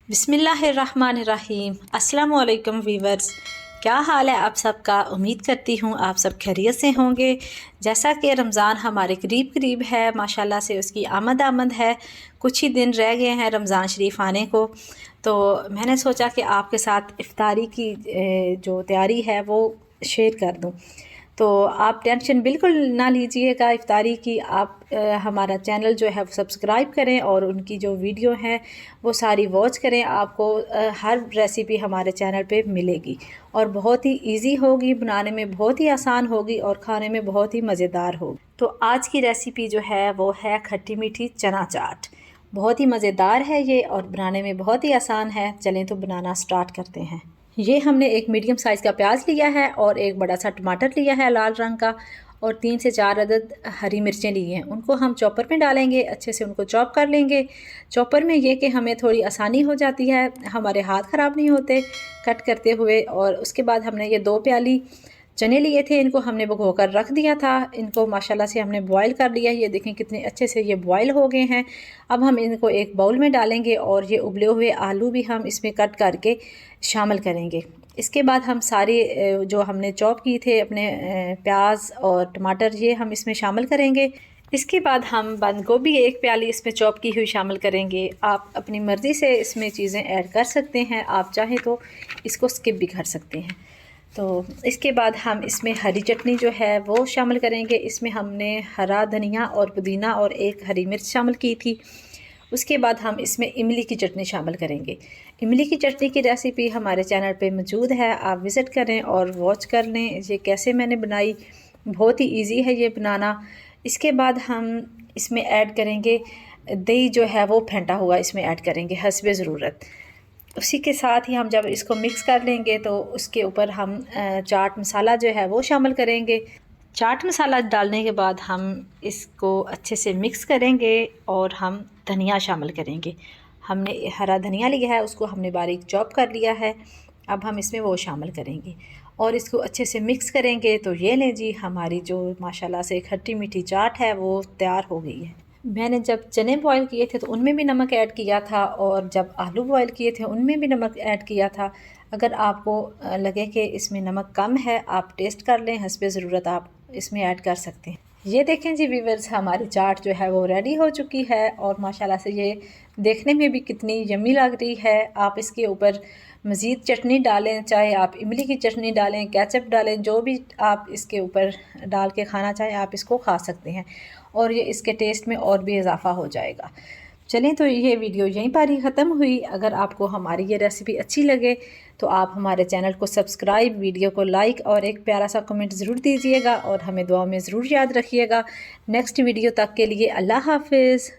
बिस्मिल्लाहिर्रहमानिर्रहीम। अस्सलाम वालेकुम वीवर्स, क्या हाल है आप सबका। उम्मीद करती हूँ आप सब खैरियत से होंगे। जैसा कि रमज़ान हमारे करीब करीब है, माशाल्लाह से उसकी आमद है। कुछ ही दिन रह गए हैं रमज़ान शरीफ आने को, तो मैंने सोचा कि आपके साथ इफ्तारी की जो तैयारी है वो शेयर कर दूँ। तो आप टेंशन बिल्कुल ना लीजिएगा इफ्तारी की। आप हमारा चैनल जो है वो सब्सक्राइब करें और उनकी जो वीडियो हैं वो सारी वॉच करें। आपको हर रेसिपी हमारे चैनल पे मिलेगी और बहुत ही इजी होगी, बनाने में बहुत ही आसान होगी और खाने में बहुत ही मज़ेदार होगी। तो आज की रेसिपी जो है वो है खट्टी मीठी चना चाट। बहुत ही मज़ेदार है ये और बनाने में बहुत ही आसान है। चलें तो बनाना स्टार्ट करते हैं। ये हमने एक मीडियम साइज़ का प्याज लिया है और एक बड़ा सा टमाटर लिया है लाल रंग का, और 3 से 4 अदद हरी मिर्चें ली हैं। उनको हम चॉपर में डालेंगे, अच्छे से उनको चॉप कर लेंगे। चॉपर में ये कि हमें थोड़ी आसानी हो जाती है, हमारे हाथ ख़राब नहीं होते कट करते हुए। और उसके बाद हमने ये 2 प्याली चने लिए थे, इनको हमने भिगो कर रख दिया था। इनको माशाल्लाह से हमने बॉयल कर लिया। ये देखें कितने अच्छे से ये बॉयल हो गए हैं। अब हम इनको एक बाउल में डालेंगे और ये उबले हुए आलू भी हम इसमें कट करके शामिल करेंगे। इसके बाद हम सारे जो हमने चॉप किए थे अपने प्याज और टमाटर, ये हम इसमें शामिल करेंगे। इसके बाद हम बंद गोभी एक प्याली इसमें चॉप की हुई शामिल करेंगे। आप अपनी मर्ज़ी से इसमें चीज़ें ऐड कर सकते हैं, आप चाहें तो इसको स्किप भी कर सकते हैं। तो इसके बाद हम इसमें हरी चटनी जो है वो शामिल करेंगे। इसमें हमने हरा धनिया और पुदीना और एक हरी मिर्च शामिल की थी। उसके बाद हम इसमें इमली की चटनी शामिल करेंगे। इमली की चटनी की रेसिपी हमारे चैनल पे मौजूद है, आप विज़िट करें और वॉच कर लें ये कैसे मैंने बनाई। बहुत ही इजी है ये बनाना। इसके बाद हम इसमें ऐड करेंगे दही जो है वो फेंटा हुआ इसमें ऐड करेंगे हस्बे ज़रूरत। उसी के साथ ही हम जब इसको मिक्स कर लेंगे तो उसके ऊपर हम चाट मसाला जो है वो शामिल करेंगे। चाट मसाला डालने के बाद हम इसको अच्छे से मिक्स करेंगे और हम धनिया शामिल करेंगे। हमने हरा धनिया लिया है, उसको हमने बारीक चॉप कर लिया है। अब हम इसमें वो शामिल करेंगे और इसको अच्छे से मिक्स करेंगे। तो ये लें जी, हमारी जो माशाल्लाह से खट्टी मीठी चाट है वो तैयार हो गई है। मैंने जब चने बॉयल किए थे तो उनमें भी नमक ऐड किया था और जब आलू बॉयल किए थे उनमें भी नमक ऐड किया था। अगर आपको लगे कि इसमें नमक कम है, आप टेस्ट कर लें, हस्बे ज़रूरत आप इसमें ऐड कर सकते हैं। ये देखें जी व्यूअर्स, हमारी चाट जो है वो रेडी हो चुकी है और माशाल्लाह से ये देखने में भी कितनी यम्मी लग रही है। आप इसके ऊपर मज़ीद चटनी डालें, चाहे आप इमली की चटनी डालें, केचप डालें, जो भी आप इसके ऊपर डाल के खाना चाहें आप इसको खा सकते हैं और ये इसके टेस्ट में और भी इजाफ़ा हो जाएगा। चलें तो ये वीडियो यहीं पर ही ख़त्म हुई। अगर आपको हमारी ये रेसिपी अच्छी लगे तो आप हमारे चैनल को सब्सक्राइब, वीडियो को लाइक और एक प्यारा सा कमेंट ज़रूर दीजिएगा और हमें दुआ में ज़रूर याद रखिएगा। नेक्स्ट वीडियो तक के लिए अल्लाह हाफ़िज़।